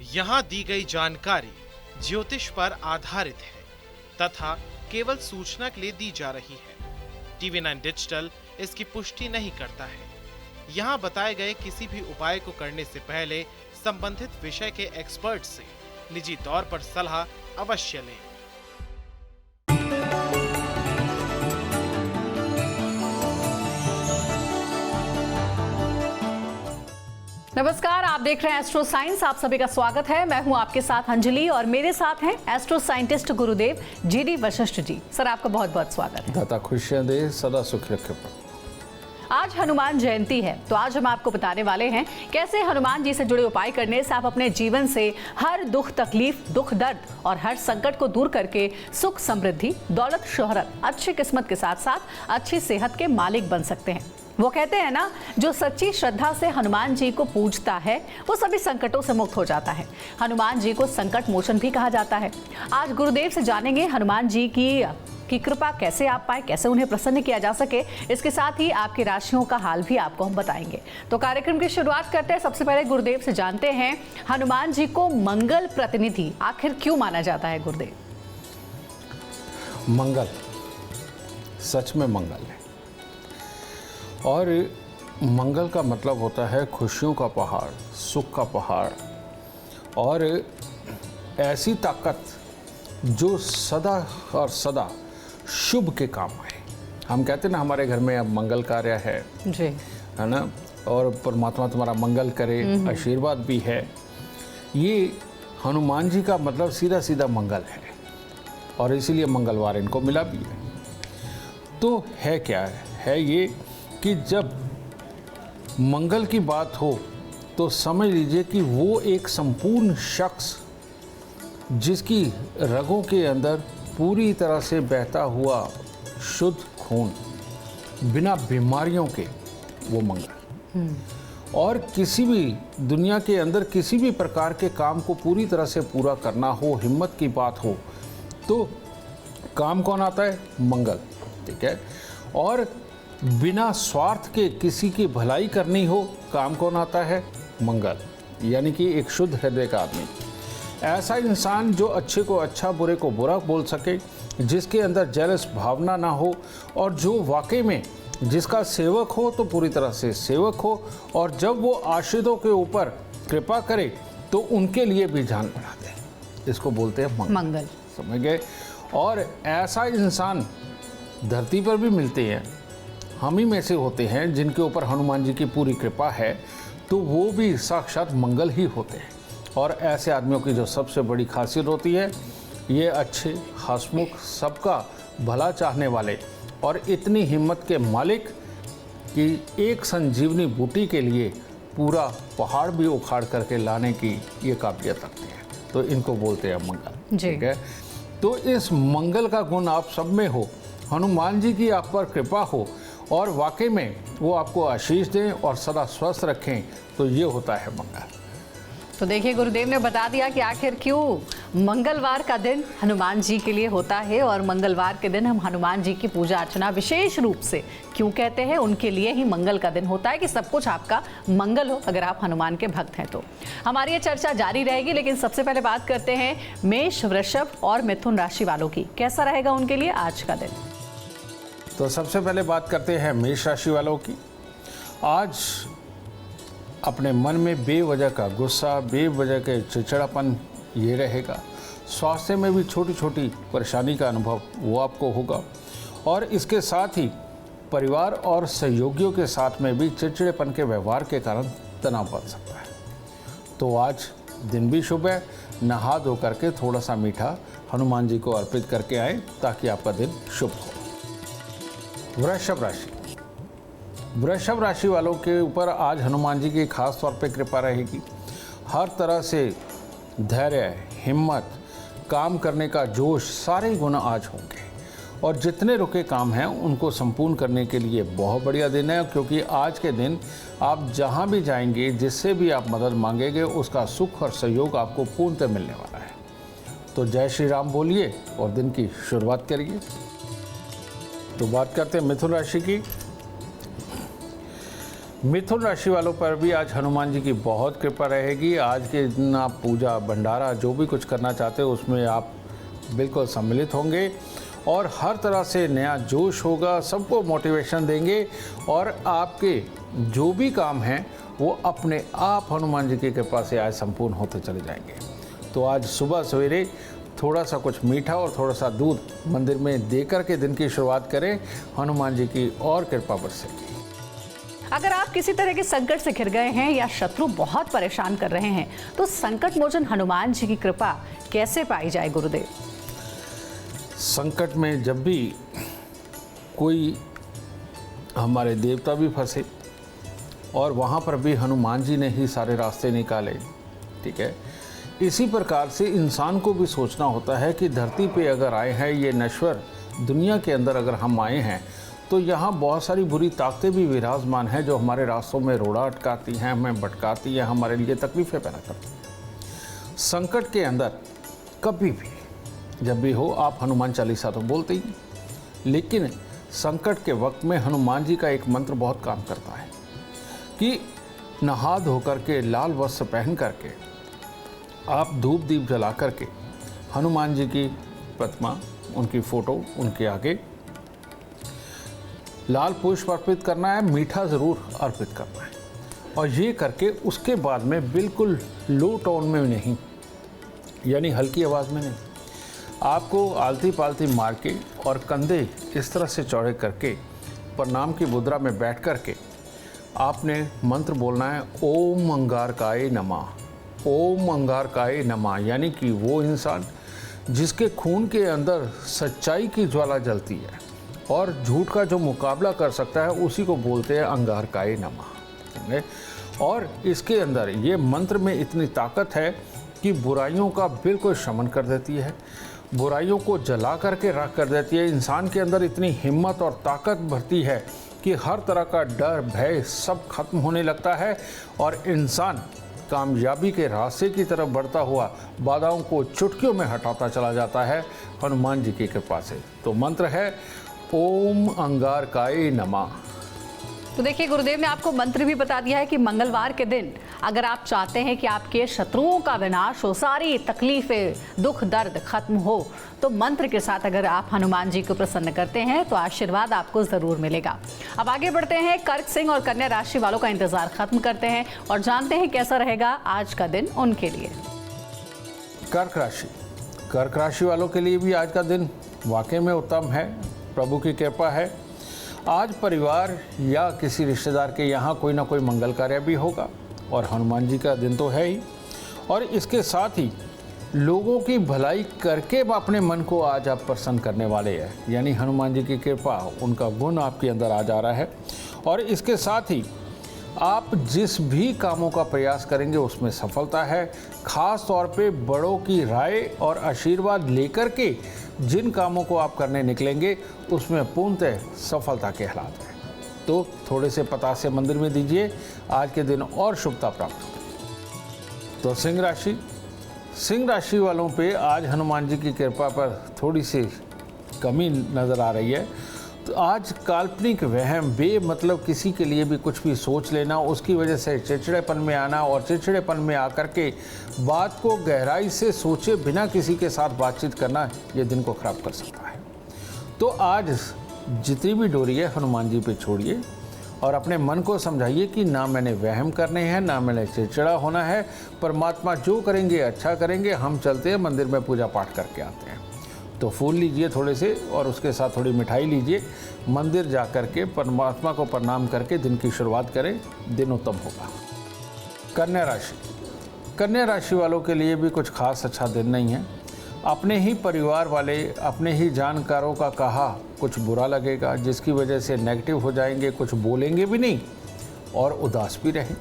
यहाँ दी गई जानकारी ज्योतिष पर आधारित है तथा केवल सूचना के लिए दी जा रही है। TV9 डिजिटल इसकी पुष्टि नहीं करता है। यहाँ बताए गए किसी भी उपाय को करने से पहले संबंधित विषय के एक्सपर्ट से निजी तौर पर सलाह अवश्य लें। नमस्कार, आप देख रहे हैं एस्ट्रो साइंस। आप सभी का स्वागत है। मैं हूं आपके साथ अंजलि और मेरे साथ हैं एस्ट्रो साइंटिस्ट गुरुदेव GD वशिष्ठ जी। सर, आपका बहुत बहुत स्वागत है। दाता खुशियां दे, सदा सुख रखे। आज हनुमान जयंती है, तो आज हम आपको बताने वाले हैं कैसे हनुमान जी से जुड़े उपाय करने से आप अपने जीवन से हर दुख तकलीफ, दुख दर्द और हर संकट को दूर करके सुख समृद्धि, दौलत शोहरत, अच्छी किस्मत के साथ साथ अच्छी सेहत के मालिक बन सकते हैं। वो कहते हैं ना, जो सच्ची श्रद्धा से हनुमान जी को पूजता है वो सभी संकटों से मुक्त हो जाता है। हनुमान जी को संकट मोचन भी कहा जाता है। आज गुरुदेव से जानेंगे हनुमान जी की कृपा कैसे आप पाए, कैसे उन्हें प्रसन्न किया जा सके। इसके साथ ही आपकी राशियों का हाल भी आपको हम बताएंगे। तो कार्यक्रम की शुरुआत करते हैं। सबसे पहले गुरुदेव से जानते हैं, हनुमान जी को मंगल प्रतिनिधि आखिर क्यों माना जाता है गुरुदेव? मंगल, सच में मंगल है। और मंगल का मतलब होता है खुशियों का पहाड़, सुख का पहाड़ और ऐसी ताकत जो सदा और सदा शुभ के काम आए। हम कहते हैं ना, हमारे घर में अब मंगल कार्य है जी, है ना, और परमात्मा तुम्हारा मंगल करे, आशीर्वाद भी है। ये हनुमान जी का मतलब सीधा सीधा मंगल है और इसीलिए मंगलवार इनको मिला भी है। तो है क्या है ये कि जब मंगल की बात हो तो समझ लीजिए कि वो एक संपूर्ण शख्स जिसकी रगों के अंदर पूरी तरह से बहता हुआ शुद्ध खून, बिना बीमारियों के, वो मंगल। और किसी भी दुनिया के अंदर किसी भी प्रकार के काम को पूरी तरह से पूरा करना हो, हिम्मत की बात हो, तो काम कौन आता है? मंगल। ठीक है। और बिना स्वार्थ के किसी की भलाई करनी हो, काम कौन आता है? मंगल। यानी कि एक शुद्ध हृदय का आदमी, ऐसा इंसान जो अच्छे को अच्छा, बुरे को बुरा बोल सके, जिसके अंदर जेलस भावना ना हो और जो वाकई में जिसका सेवक हो तो पूरी तरह से सेवक हो, और जब वो आश्रितों के ऊपर कृपा करे तो उनके लिए भी जान बढ़ा दे। इसको बोलते हैं मंगल। समझ गए? और ऐसा इंसान धरती पर भी मिलते हैं, हम ही में से होते हैं जिनके ऊपर हनुमान जी की पूरी कृपा है, तो वो भी साक्षात मंगल ही होते हैं। और ऐसे आदमियों की जो सबसे बड़ी खासियत होती है, ये अच्छे, हंसमुख, सबका भला चाहने वाले और इतनी हिम्मत के मालिक कि एक संजीवनी बूटी के लिए पूरा पहाड़ भी उखाड़ करके लाने की ये काबिलियत रखते हैं। तो इनको बोलते हैं मंगल। ठीक है। तो इस मंगल का गुण आप सब में हो, हनुमान जी की आप पर कृपा हो और वाकई में वो आपको आशीष दें और सदा स्वस्थ रखें, तो ये होता है मंगल। तो देखिए, गुरुदेव ने बता दिया कि आखिर क्यों मंगलवार का दिन हनुमान जी के लिए होता है और मंगलवार के दिन हम हनुमान जी की पूजा अर्चना विशेष रूप से क्यों कहते हैं। उनके लिए ही मंगल का दिन होता है कि सब कुछ आपका मंगल हो, अगर आप हनुमान के भक्त हैं तो। हमारी ये चर्चा जारी रहेगी, लेकिन सबसे पहले बात करते हैं मेष, वृषभ और मिथुन राशि वालों की। कैसा रहेगा उनके लिए आज का दिन? तो सबसे पहले बात करते हैं मेष राशि वालों की। आज अपने मन में बेवजह का गुस्सा, बेवजह के चिड़चिड़ापन ये रहेगा। स्वास्थ्य में भी छोटी छोटी परेशानी का अनुभव वो आपको होगा, और इसके साथ ही परिवार और सहयोगियों के साथ में भी चिड़चिड़ेपन के व्यवहार के कारण तनाव बढ़ सकता है। तो आज दिन भी शुभ है। नहा धो करके थोड़ा सा मीठा हनुमान जी को अर्पित करके आएँ ताकि आपका दिन शुभ हो। वृषभ राशि, वृषभ राशि वालों के ऊपर आज हनुमान जी की खास तौर पे कृपा रहेगी। हर तरह से धैर्य, हिम्मत, काम करने का जोश, सारे गुण आज होंगे और जितने रुके काम हैं उनको संपूर्ण करने के लिए बहुत बढ़िया दिन है, क्योंकि आज के दिन आप जहां भी जाएंगे, जिससे भी आप मदद मांगेंगे, उसका सुख और सहयोग आपको पूर्णतः मिलने वाला है। तो जय श्री राम बोलिए और दिन की शुरुआत करिए। तो बात करते हैं मिथुन राशि की। मिथुन राशि वालों पर भी आज हनुमान जी की बहुत कृपा रहेगी। आज के दिन आप पूजा भंडारा जो भी कुछ करना चाहते हो उसमें आप बिल्कुल सम्मिलित होंगे और हर तरह से नया जोश होगा, सबको मोटिवेशन देंगे और आपके जो भी काम हैं वो अपने आप हनुमान जी की कृपा से आज संपूर्ण होते चले जाएंगे। तो आज सुबह सवेरे थोड़ा सा कुछ मीठा और थोड़ा सा दूध मंदिर में देकर के दिन की शुरुआत करें, हनुमान जी की और कृपा बरसेगी। अगर आप किसी तरह के संकट से घिर गए हैं या शत्रु बहुत परेशान कर रहे हैं तो संकट मोचन हनुमान जी की कृपा कैसे पाई जाए गुरुदेव? संकट में जब भी कोई हमारे देवता भी फंसे और वहाँ पर भी हनुमान जी ने ही सारे रास्ते निकाले, ठीक है। इसी प्रकार से इंसान को भी सोचना होता है कि धरती पे अगर आए हैं, ये नश्वर दुनिया के अंदर अगर हम आए हैं तो यहाँ बहुत सारी बुरी ताकतें भी विराजमान हैं जो हमारे रास्तों में रोड़ा अटकाती हैं, हमें भटकाती हैं, हमारे लिए तकलीफ़ें पैदा करती हैं। संकट के अंदर कभी भी जब भी हो आप हनुमान चालीसा तो बोलते ही, लेकिन संकट के वक्त में हनुमान जी का एक मंत्र बहुत काम करता है कि नहा धो करके लाल वस्त्र पहन करके आप धूप दीप जला करके हनुमान जी की प्रतिमा, उनकी फ़ोटो, उनके आगे लाल पुष्प अर्पित करना है, मीठा ज़रूर अर्पित करना है और ये करके उसके बाद में बिल्कुल लो टोन में नहीं, यानी हल्की आवाज़ में नहीं, आपको आलती पालती मार के और कंधे इस तरह से चौड़े करके प्रणाम की मुद्रा में बैठ करके आपने मंत्र बोलना है, ओम अंगारकाय नमः, ओम अंगारकाय नमः। यानी कि वो इंसान जिसके खून के अंदर सच्चाई की ज्वाला जलती है और झूठ का जो मुकाबला कर सकता है उसी को बोलते हैं अंगारकाय नमः। और इसके अंदर ये मंत्र में इतनी ताकत है कि बुराइयों का बिल्कुल शमन कर देती है, बुराइयों को जला करके राख कर देती है। इंसान के अंदर इतनी हिम्मत और ताकत भरती है कि हर तरह का डर भय सब खत्म होने लगता है और इंसान कामयाबी के रास्ते की तरफ बढ़ता हुआ बाधाओं को चुटकियों में हटाता चला जाता है हनुमान जी की कृपा से। तो मंत्र है ओम अंगारकाय नमः। तो देखिए गुरुदेव ने आपको मंत्र भी बता दिया है कि मंगलवार के दिन अगर आप चाहते हैं कि आपके शत्रुओं का विनाश हो, सारी तकलीफें, दुख दर्द खत्म हो, तो मंत्र के साथ अगर आप हनुमान जी को प्रसन्न करते हैं तो आशीर्वाद आपको जरूर मिलेगा। अब आगे बढ़ते हैं, कर्क सिंह और कन्या राशि वालों का इंतजार खत्म करते हैं और जानते हैं कैसा रहेगा आज का दिन उनके लिए। कर्क राशि वालों के लिए भी आज का दिन वाकई में उत्तम है, प्रभु की कृपा है। आज परिवार या किसी रिश्तेदार के यहाँ कोई ना कोई मंगल कार्य भी होगा और हनुमान जी का दिन तो है ही, और इसके साथ ही लोगों की भलाई करके अपने मन को आज आप प्रसन्न करने वाले हैं, यानी हनुमान जी की कृपा, उनका गुण आपके अंदर आ जा रहा है। और इसके साथ ही आप जिस भी कामों का प्रयास करेंगे उसमें सफलता है। खास तौर पे बड़ों की राय और आशीर्वाद लेकर के जिन कामों को आप करने निकलेंगे उसमें पूर्णतः सफलता के हालात हैं। तो थोड़े से पतासे मंदिर में दीजिए, आज के दिन और शुभता प्राप्त होगी। तो सिंह राशि वालों पे आज हनुमान जी की कृपा पर थोड़ी सी कमी नज़र आ रही है। तो आज काल्पनिक वहम, बेमतलब किसी के लिए भी कुछ भी सोच लेना, उसकी वजह से चिड़चिड़ेपन में आना और चिड़चिड़ेपन में आकर के बात को गहराई से सोचे बिना किसी के साथ बातचीत करना, ये दिन को ख़राब कर सकता है। तो आज जितनी भी डोरी है हनुमान जी पे छोड़िए और अपने मन को समझाइए कि ना मैंने वहम करने हैं, ना मैंने चिड़चिड़ा होना है। परमात्मा जो करेंगे अच्छा करेंगे, हम चलते हैं मंदिर में पूजा पाठ करके आते हैं। तो फूल लीजिए थोड़े से और उसके साथ थोड़ी मिठाई लीजिए, मंदिर जा कर के परमात्मा को प्रणाम करके दिन की शुरुआत करें, दिन उत्तम होगा। कन्या राशि वालों के लिए भी कुछ खास अच्छा दिन नहीं है। अपने ही परिवार वाले, अपने ही जानकारों का कहा कुछ बुरा लगेगा, जिसकी वजह से नेगेटिव हो जाएंगे, कुछ बोलेंगे भी नहीं और उदास भी रहें।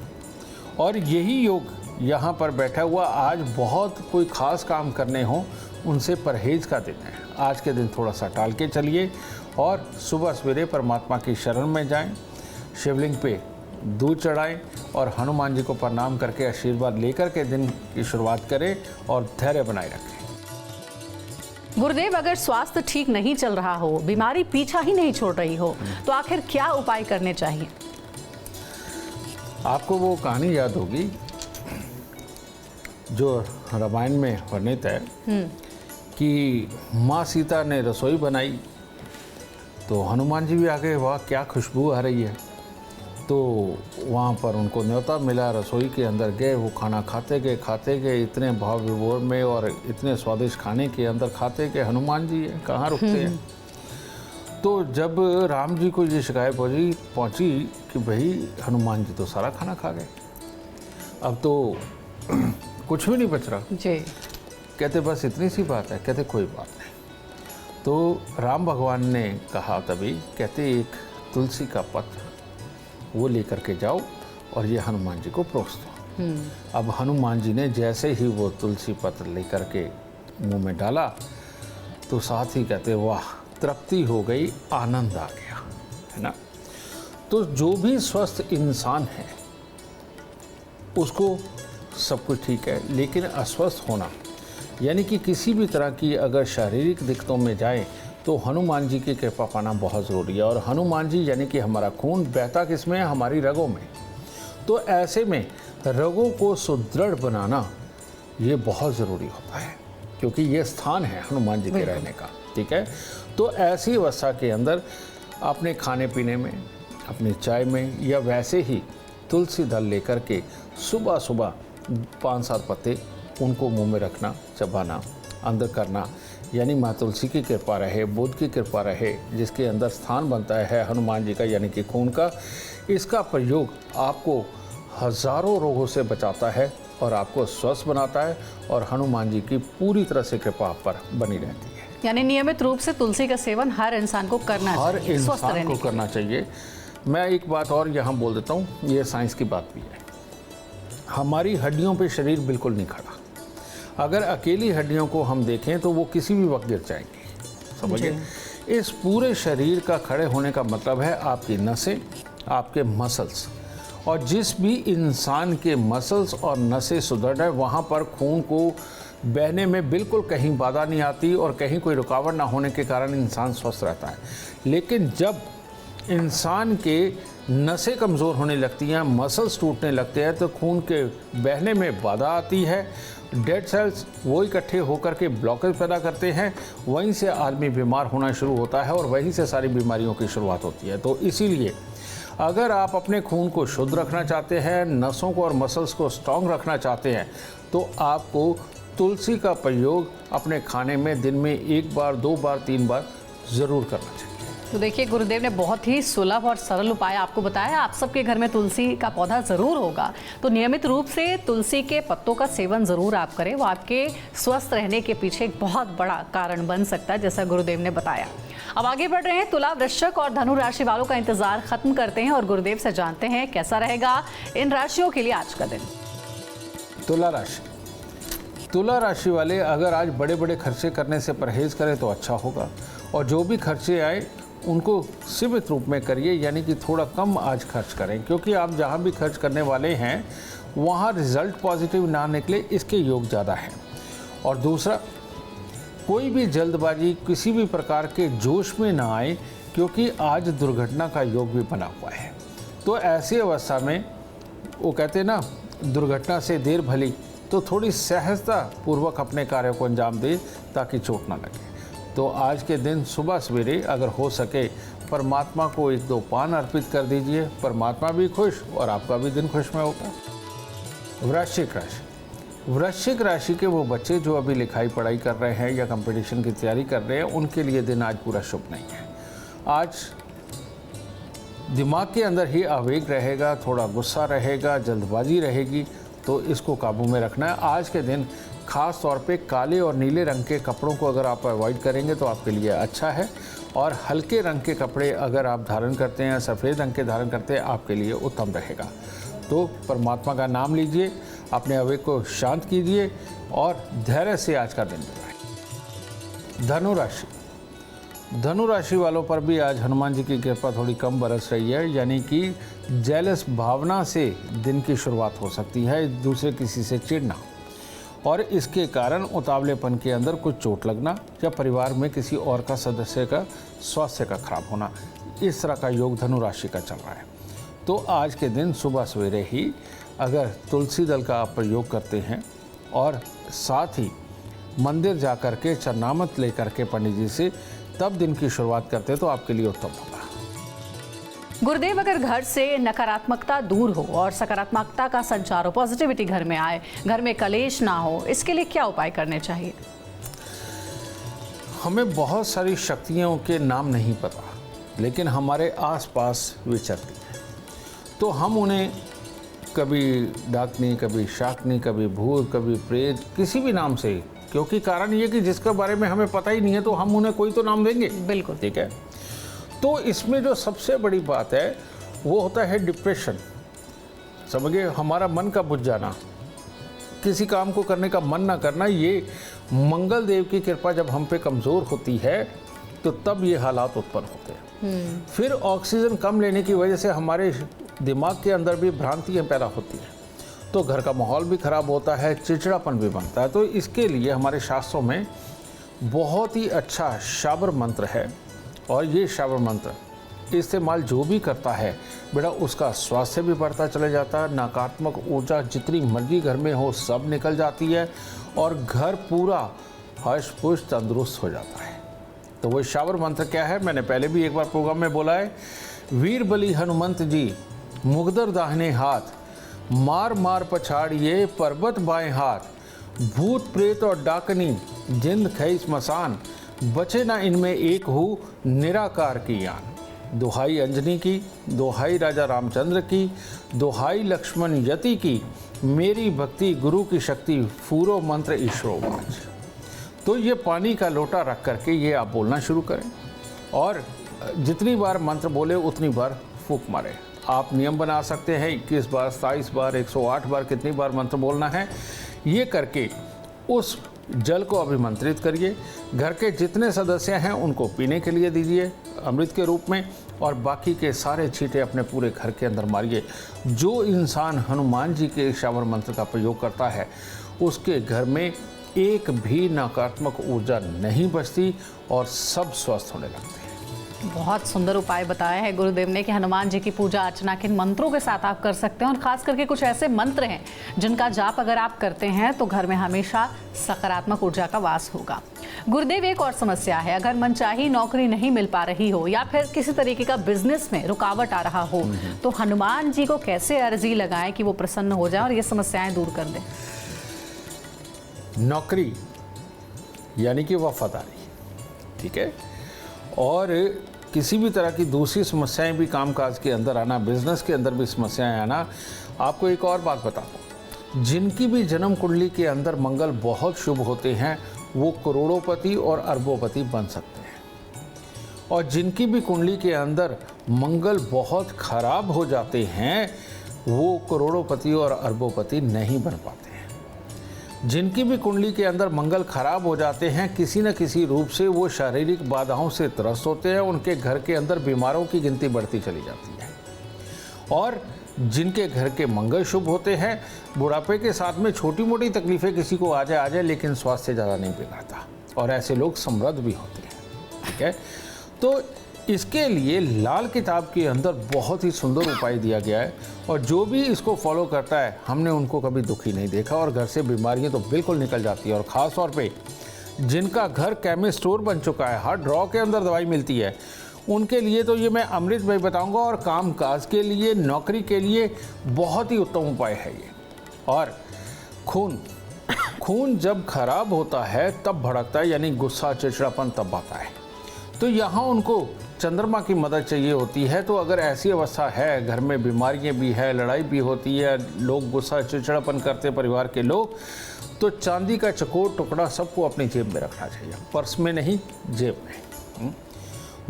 और यही योग यहाँ पर बैठा हुआ आज बहुत कोई ख़ास काम करने हों उनसे परहेज का दिन है। आज के दिन थोड़ा सा टाल के चलिए और सुबह सवेरे परमात्मा की शरण में जाएं, शिवलिंग पे दूध चढ़ाएं और हनुमान जी को प्रणाम करके आशीर्वाद लेकर के दिन की शुरुआत करें और धैर्य बनाए रखें। गुरुदेव, अगर स्वास्थ्य ठीक नहीं चल रहा हो, बीमारी पीछा ही नहीं छोड़ रही हो, तो आखिर क्या उपाय करने चाहिए? आपको वो कहानी याद होगी जो रामायण में वर्णित है कि माँ सीता ने रसोई बनाई तो हनुमान जी भी आ गए, वाह क्या खुशबू आ रही है। तो वहाँ पर उनको न्योता मिला, रसोई के अंदर गए, वो खाना खाते गए इतने भाव विभोर में और इतने स्वादिष्ट खाने के अंदर खाते गए। हनुमान जी कहाँ रुकते हैं। तो जब राम जी को ये शिकायत पहुँची कि भाई हनुमान जी तो सारा खाना खा गए, अब तो कुछ भी नहीं बच रहा जी। कहते बस इतनी सी बात है। कहते कोई बात नहीं। तो राम भगवान ने कहा तभी, कहते एक तुलसी का पत्र वो लेकर के जाओ और ये हनुमान जी को परोस दो। अब हनुमान जी ने जैसे ही वो तुलसी पत्र लेकर के मुंह में डाला तो साथ ही कहते वाह तृप्ति हो गई, आनंद आ गया, है ना। तो जो भी स्वस्थ इंसान है उसको सब कुछ ठीक है, लेकिन अस्वस्थ होना यानी कि किसी भी तरह की अगर शारीरिक दिक्कतों में जाए तो हनुमान जी की कृपा पाना बहुत ज़रूरी है। और हनुमान जी यानी कि हमारा खून बहता किस में है, हमारी रगों में। तो ऐसे में रगों को सुदृढ़ बनाना ये बहुत ज़रूरी होता है, क्योंकि ये स्थान है हनुमान जी के रहने का, ठीक है। तो ऐसी अवस्था के अंदर अपने खाने पीने में, अपनी चाय में या वैसे ही तुलसी दल लेकर के सुबह सुबह 5-7 पत्ते उनको मुंह में रखना, चबाना, अंदर करना, यानी माँ तुलसी की कृपा रहे, बुद्ध की कृपा रहे, जिसके अंदर स्थान बनता है हनुमान जी का यानी कि खून का। इसका प्रयोग आपको हज़ारों रोगों से बचाता है और आपको स्वस्थ बनाता है और हनुमान जी की पूरी तरह से कृपा आप पर बनी रहती है। यानी नियमित रूप से तुलसी का सेवन हर इंसान को करना चाहिए, हर इंसान को करना चाहिए। मैं एक बात और यहाँ बोल देता हूँ, ये साइंस की बात भी है। हमारी हड्डियों पे शरीर बिल्कुल नहीं खड़ा। अगर अकेली हड्डियों को हम देखें तो वो किसी भी वक्त गिर जाएंगी, समझिए। इस पूरे शरीर का खड़े होने का मतलब है आपकी नसें, आपके मसल्स। और जिस भी इंसान के मसल्स और नसें सुदृढ़ है वहाँ पर खून को बहने में बिल्कुल कहीं बाधा नहीं आती और कहीं कोई रुकावट ना होने के कारण इंसान स्वस्थ रहता है। लेकिन जब इंसान के नसें कमज़ोर होने लगती हैं, मसल्स टूटने लगते हैं, तो खून के बहने में बाधा आती है। डेड सेल्स वो इकट्ठे होकर के ब्लॉकेज पैदा करते हैं, वहीं से आदमी बीमार होना शुरू होता है और वहीं से सारी बीमारियों की शुरुआत होती है। तो इसीलिए अगर आप अपने खून को शुद्ध रखना चाहते हैं, नसों को और मसल्स को स्ट्रॉन्ग रखना चाहते हैं, तो आपको तुलसी का प्रयोग अपने खाने में दिन में 1 बार, 2 बार, 3 बार ज़रूर करना चाहिए। तो देखिए गुरुदेव ने बहुत ही सुलभ और सरल उपाय आपको बताया। आप सबके घर में तुलसी का पौधा ज़रूर होगा, तो नियमित रूप से तुलसी के पत्तों का सेवन ज़रूर आप करें। वो आपके स्वस्थ रहने के पीछे एक बहुत बड़ा कारण बन सकता है, जैसा गुरुदेव ने बताया। अब आगे बढ़ रहे हैं, तुला, वृश्चिक और धनु राशि वालों का इंतजार खत्म करते हैं और गुरुदेव से जानते हैं कैसा रहेगा इन राशियों के लिए आज का दिन। तुला राशि, तुला राशि वाले अगर आज बड़े बड़े खर्चे करने से परहेज करें तो अच्छा होगा, और जो भी खर्चे आए उनको सीमित रूप में करिए, यानी कि थोड़ा कम आज खर्च करें, क्योंकि आप जहां भी खर्च करने वाले हैं वहां रिजल्ट पॉजिटिव ना निकले इसके योग ज़्यादा हैं। और दूसरा, कोई भी जल्दबाजी किसी भी प्रकार के जोश में ना आए, क्योंकि आज दुर्घटना का योग भी बना हुआ है। तो ऐसी अवस्था में वो कहते हैं ना, दुर्घटना से देर भली, तो थोड़ी सहजता पूर्वक अपने कार्य को अंजाम दे ताकि चोट ना लगे। तो आज के दिन सुबह सवेरे अगर हो सके परमात्मा को 1-2 पान अर्पित कर दीजिए, परमात्मा भी खुश और आपका भी दिन खुशमय होगा। वृश्चिक राशि, वृश्चिक राशि के वो बच्चे जो अभी लिखाई पढ़ाई कर रहे हैं या कंपटीशन की तैयारी कर रहे हैं, उनके लिए दिन आज पूरा शुभ नहीं है। आज दिमाग के अंदर ही आवेग रहेगा, थोड़ा गुस्सा रहेगा, जल्दबाजी रहेगी, तो इसको काबू में रखना है। आज के दिन खास तौर पे काले और नीले रंग के कपड़ों को अगर आप अवॉइड करेंगे तो आपके लिए अच्छा है, और हल्के रंग के कपड़े अगर आप धारण करते हैं, सफ़ेद रंग के धारण करते हैं, आपके लिए उत्तम रहेगा। तो परमात्मा का नाम लीजिए, अपने आवेग को शांत कीजिए और धैर्य से आज का दिन बिताएं। धनु राशि, धनु राशि वालों पर भी आज हनुमान जी की कृपा थोड़ी कम बरस रही है, यानी कि जेलस भावना से दिन की शुरुआत हो सकती है, दूसरे किसी से चिढ़ना, और इसके कारण उतावलेपन के अंदर कुछ चोट लगना या परिवार में किसी और का सदस्य का स्वास्थ्य का खराब होना, इस तरह का योग धनु राशि का चल रहा है। तो आज के दिन सुबह सवेरे ही अगर तुलसी दल का आप प्रयोग करते हैं और साथ ही मंदिर जा कर के चरनामत लेकर के पंडित जी से तब दिन की शुरुआत करते हैं तो आपके लिए उत्तम होगा। गुरुदेव, अगर घर से नकारात्मकता दूर हो और सकारात्मकता का संचार हो, पॉजिटिविटी घर में आए, घर में कलेश ना हो, इसके लिए क्या उपाय करने चाहिए? हमें बहुत सारी शक्तियों के नाम नहीं पता, लेकिन हमारे आसपास विचरती हैं, तो हम उन्हें कभी डाकनी, कभी शाकनी, कभी भूत, कभी प्रेत, किसी भी नाम से, क्योंकि कारण ये कि जिसके बारे में हमें पता ही नहीं है तो हम उन्हें कोई तो नाम देंगे। बिल्कुल ठीक है। तो इसमें जो सबसे बड़ी बात है वो होता है डिप्रेशन। समझिए, हमारा मन का बुझ जाना, किसी काम को करने का मन ना करना, ये मंगल देव की कृपा जब हम पे कमज़ोर होती है तो तब ये हालात उत्पन्न होते हैं। फिर ऑक्सीजन कम लेने की वजह से हमारे दिमाग के अंदर भी भ्रांतियाँ पैदा होती हैं, तो घर का माहौल भी ख़राब होता है, चिड़चिड़ापन भी बनता है। तो इसके लिए हमारे शास्त्रों में बहुत ही अच्छा शाबर मंत्र है, और ये शाबर मंत्र इस्तेमाल जो भी करता है बेटा उसका स्वास्थ्य भी बढ़ता चला जाता है, नकारात्मक ऊर्जा जितनी मर्जी घर में हो सब निकल जाती है और घर पूरा हर्ष पुष्ट तंदुरुस्त हो जाता है। तो वो शाबर मंत्र क्या है, मैंने पहले भी एक बार प्रोग्राम में बोला है। वीर बली हनुमंत जी मुगदर दाहिने हाथ, मार मार पछाड़िए पर्वत बाएं हाथ, भूत प्रेत और डाकनी जिंद खई स्मशान, बचे ना इनमें एक हूँ निराकार की यान। दुहाई अंजनी की, दुहाई राजा रामचंद्र की, दुहाई लक्ष्मण यति की, मेरी भक्ति गुरु की शक्ति, फूरो मंत्र ईश्वरोवाच। तो ये पानी का लोटा रख करके ये आप बोलना शुरू करें और जितनी बार मंत्र बोले उतनी बार फूंक मारें। आप नियम बना सकते हैं 21 बार, 27 बार, 108 बार, कितनी बार मंत्र बोलना है। ये करके उस जल को अभिमंत्रित करिए, घर के जितने सदस्य हैं उनको पीने के लिए दीजिए अमृत के रूप में, और बाकी के सारे छींटे अपने पूरे घर के अंदर मारिए। जो इंसान हनुमान जी के शाबर मंत्र का प्रयोग करता है उसके घर में एक भी नकारात्मक ऊर्जा नहीं बचती और सब स्वस्थ होने लगते हैं। बहुत सुंदर उपाय बताया है गुरुदेव ने कि हनुमान जी की पूजा अर्चना किन मंत्रों के साथ आप कर सकते हैं, और खास करके कुछ ऐसे मंत्र हैं जिनका जाप अगर आप करते हैं तो घर में हमेशा सकारात्मक ऊर्जा का वास होगा। गुरुदेव, एक और समस्या है, अगर मनचाही नौकरी नहीं मिल पा रही हो या फिर किसी तरीके का बिजनेस में रुकावट आ रहा हो, तो हनुमान जी को कैसे अर्जी लगाएं कि वो प्रसन्न हो जाए और ये समस्याएं दूर कर दें? नौकरी यानी कि वफादारी, ठीक है, और किसी भी तरह की दूसरी समस्याएं भी कामकाज के अंदर आना, बिजनेस के अंदर भी समस्याएं आना। आपको एक और बात बताता हूँ, जिनकी भी जन्म कुंडली के अंदर मंगल बहुत शुभ होते हैं वो करोड़ोंपति और अरबोंपति बन सकते हैं, और जिनकी भी कुंडली के अंदर मंगल बहुत खराब हो जाते हैं वो करोड़ोंपति और अरबोंपति नहीं बन पाते हैं। जिनकी भी कुंडली के अंदर मंगल खराब हो जाते हैं किसी न किसी रूप से वो शारीरिक बाधाओं से त्रस्त होते हैं, उनके घर के अंदर बीमारों की गिनती बढ़ती चली जाती है। और जिनके घर के मंगल शुभ होते हैं बुढ़ापे के साथ में छोटी मोटी तकलीफ़ें किसी को आ जाए लेकिन स्वास्थ्य ज़्यादा नहीं बिगड़ता, और ऐसे लोग समृद्ध भी होते हैं। ठीक है, तो इसके लिए लाल किताब के अंदर बहुत ही सुंदर उपाय दिया गया है, और जो भी इसको फॉलो करता है हमने उनको कभी दुखी नहीं देखा, और घर से बीमारियां तो बिल्कुल निकल जाती है। और ख़ास तौर पे जिनका घर केमिस्ट स्टोर बन चुका है, हर ड्रॉ के अंदर दवाई मिलती है, उनके लिए तो ये मैं अमृत भाई बताऊंगा, और काम काज के लिए, नौकरी के लिए बहुत ही उत्तम उपाय है ये। और खून जब खराब होता है तब भड़कता है, यानी गुस्सा चिड़चिड़ापन तब आता है, तो यहाँ उनको चंद्रमा की मदद चाहिए होती है। तो अगर ऐसी अवस्था है, घर में बीमारियाँ भी है, लड़ाई भी होती है, लोग गुस्सा चिड़चिड़ापन करते परिवार के लोग, तो चांदी का चकोर टुकड़ा सबको अपनी जेब में रखना चाहिए, पर्स में नहीं, जेब में।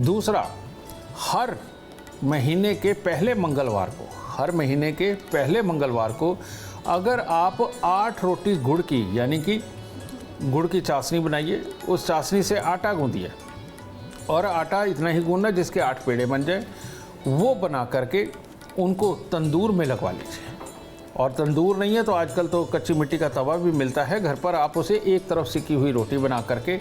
दूसरा, हर महीने के पहले मंगलवार को, हर महीने के पहले मंगलवार को अगर आप 8 रोटी गुड़ की, यानी कि गुड़ की चाशनी बनाइए, उस चाशनी से आटा गूंदिए, और आटा इतना ही गूंदना जिसके 8 पेड़े बन जाए, वो बना करके उनको तंदूर में लगवा लीजिए। और तंदूर नहीं है तो आजकल तो कच्ची मिट्टी का तवा भी मिलता है घर पर, आप उसे एक तरफ सिकी हुई रोटी बना करके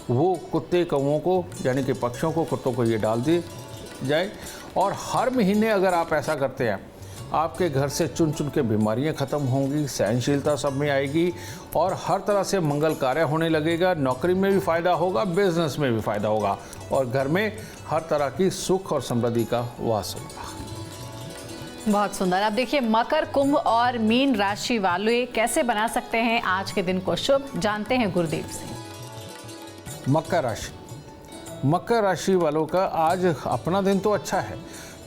वो कुत्ते कौओं को, यानी कि पक्षियों को, कुत्तों को ये डाल दिए, जाए। और हर महीने अगर आप ऐसा करते हैं, आपके घर से चुन चुन के बीमारियां खत्म होंगी, सहनशीलता सब में आएगी और हर तरह से मंगल कार्य होने लगेगा। नौकरी में भी फायदा होगा, बिजनेस में भी फायदा होगा और घर में हर तरह की सुख और समृद्धि का वास होगा। बहुत सुंदर। अब देखिए, मकर, कुंभ और मीन राशि वाले कैसे बना सकते हैं आज के दिन को शुभ, जानते हैं गुरुदेव से। मकर राशि, मकर राशि वालों का आज अपना दिन तो अच्छा है,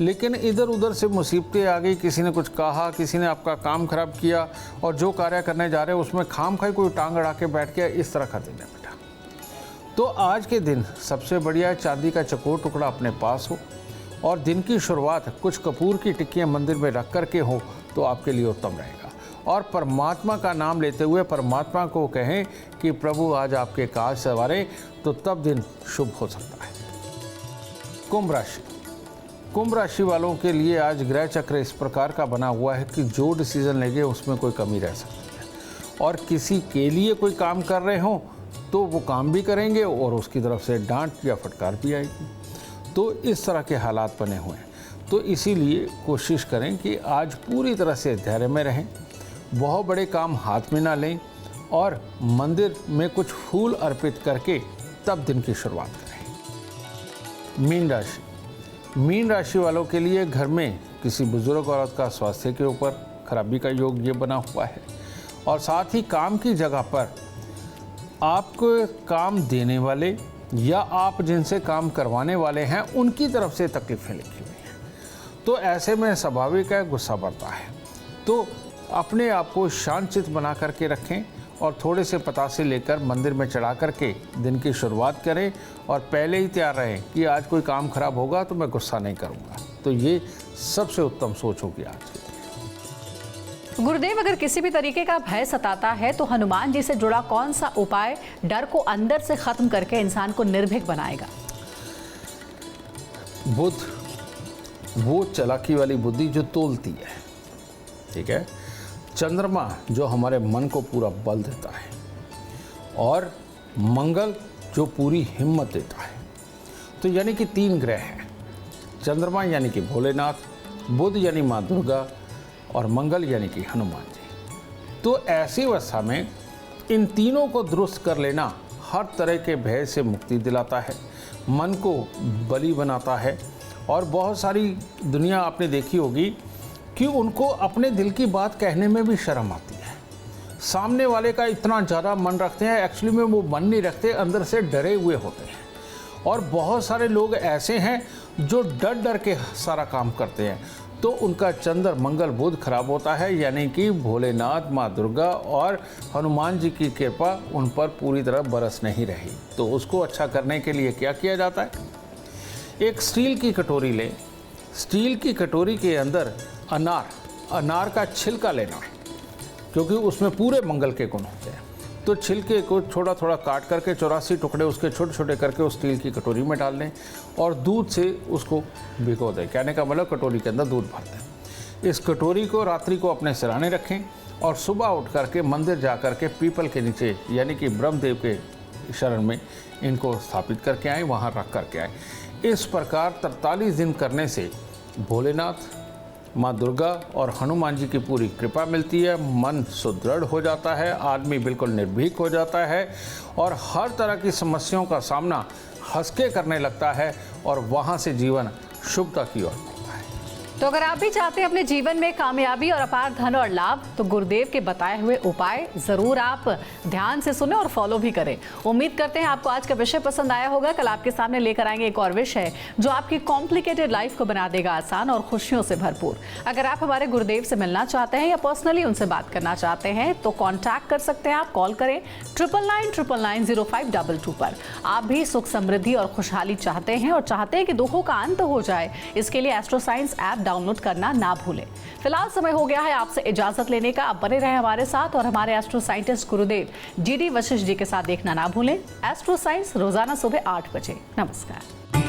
लेकिन इधर उधर से मुसीबतें आ गई। किसी ने कुछ कहा, किसी ने आपका काम खराब किया और जो कार्य करने जा रहे हैं उसमें खामखाई कोई टांग अड़ा के बैठ गया। इस तरह का दिन है बेटा। तो आज के दिन सबसे बढ़िया है चांदी का चकोर टुकड़ा अपने पास हो और दिन की शुरुआत कुछ कपूर की टिक्कियाँ मंदिर में रख करके हो तो आपके लिए उत्तम रहेगा। और परमात्मा का नाम लेते हुए परमात्मा को कहें कि प्रभु आज आपके काज सवारे, तो तब दिन शुभ हो सकता है। कुंभ राशि, कुंभ राशि वालों के लिए आज ग्रह चक्र इस प्रकार का बना हुआ है कि जो डिसीजन लेंगे उसमें कोई कमी रह सकती है और किसी के लिए कोई काम कर रहे हो तो वो काम भी करेंगे और उसकी तरफ से डांट या फटकार भी आएगी। तो इस तरह के हालात बने हुए हैं। तो इसीलिए कोशिश करें कि आज पूरी तरह से धैर्य में रहें, बहुत बड़े काम हाथ में ना लें और मंदिर में कुछ फूल अर्पित करके तब दिन की शुरुआत करें। मीन राशि, मीन राशि वालों के लिए घर में किसी बुजुर्ग औरत का स्वास्थ्य के ऊपर खराबी का योग ये बना हुआ है और साथ ही काम की जगह पर आपको काम देने वाले या आप जिनसे काम करवाने वाले हैं उनकी तरफ से तकलीफें लिखी हुई हैं। तो ऐसे में स्वाभाविक है गुस्सा बढ़ता है। तो अपने आप को शांतचित्त बना करके रखें और थोड़े से पतासे लेकर मंदिर में चढ़ा करके दिन की शुरुआत करें और पहले ही तैयार रहें कि आज कोई काम खराब होगा तो मैं गुस्सा नहीं करूँगा। तो ये सबसे उत्तम सोच होगी आज की। गुरुदेव, अगर किसी भी तरीके का भय सताता है तो हनुमान जी से जुड़ा कौन सा उपाय डर को अंदर से खत्म करके इंसान को निर्भीक बनाएगा? बुद्ध वो चालाकी वाली बुद्धि जो तोलती है, ठीक है। चंद्रमा जो हमारे मन को पूरा बल देता है और मंगल जो पूरी हिम्मत देता है। तो यानी कि 3 ग्रह हैं, चंद्रमा यानी कि भोलेनाथ, बुध यानी माँ दुर्गा और मंगल यानी कि हनुमान जी। तो ऐसी अवस्था में इन तीनों को दुरुस्त कर लेना हर तरह के भय से मुक्ति दिलाता है, मन को बली बनाता है। और बहुत सारी दुनिया आपने देखी होगी कि उनको अपने दिल की बात कहने में भी शर्म आती है। सामने वाले का इतना ज़्यादा मन रखते हैं, एक्चुअली में वो मन नहीं रखते, अंदर से डरे हुए होते हैं। और बहुत सारे लोग ऐसे हैं जो डर डर के सारा काम करते हैं। तो उनका चंद्र मंगल बुध खराब होता है, यानी कि भोलेनाथ, माँ दुर्गा और हनुमान जी की कृपा उन पर पूरी तरह बरस नहीं रही। तो उसको अच्छा करने के लिए क्या किया जाता है? एक स्टील की कटोरी लें, स्टील की कटोरी के अंदर अनार का छिलका लेना है क्योंकि उसमें पूरे मंगल के गुण होते हैं। तो छिलके को थोड़ा थोड़ा काट करके 84 टुकड़े उसके छोटे छोटे करके उस स्टील की कटोरी में डाल दें और दूध से उसको भिगो दें। कहने का मतलब कटोरी के अंदर दूध भर दें। इस कटोरी को रात्रि को अपने सिरहाने रखें और सुबह उठ करके मंदिर जा कर के पीपल के नीचे यानी कि ब्रह्मदेव के शरण में इनको स्थापित करके आएँ, वहाँ रख करके आएँ। इस प्रकार 43 दिन करने से भोलेनाथ, माँ दुर्गा और हनुमान जी की पूरी कृपा मिलती है। मन सुदृढ़ हो जाता है, आदमी बिल्कुल निर्भीक हो जाता है और हर तरह की समस्याओं का सामना हंस के करने लगता है और वहाँ से जीवन शुभता की ओर। तो अगर आप भी चाहते हैं अपने जीवन में कामयाबी और अपार धन और लाभ, तो गुरुदेव के बताए हुए उपाय जरूर आप ध्यान से सुने और फॉलो भी करें। उम्मीद करते हैं आपको आज का विषय पसंद आया होगा। कल आपके सामने लेकर आएंगे एक और विषय जो आपकी कॉम्प्लिकेटेड लाइफ को बना देगा आसान और खुशियों से भरपूर। अगर आप हमारे गुरुदेव से मिलना चाहते हैं या पर्सनली उनसे बात करना चाहते हैं तो कॉन्टैक्ट कर सकते हैं। आप कॉल करें 9999990522 पर। आप भी सुख समृद्धि और खुशहाली चाहते हैं और चाहते हैं कि दुखों का अंत हो जाए, इसके लिए एस्ट्रो साइंस ऐप डाउनलोड करना ना भूलें। फिलहाल समय हो गया है आपसे इजाजत लेने का। आप बने रहें हमारे साथ और हमारे एस्ट्रो साइंटिस्ट गुरुदेव GD वशिष्ठ जी के साथ देखना ना भूलें। एस्ट्रो साइंस रोजाना सुबह 8 बजे। नमस्कार।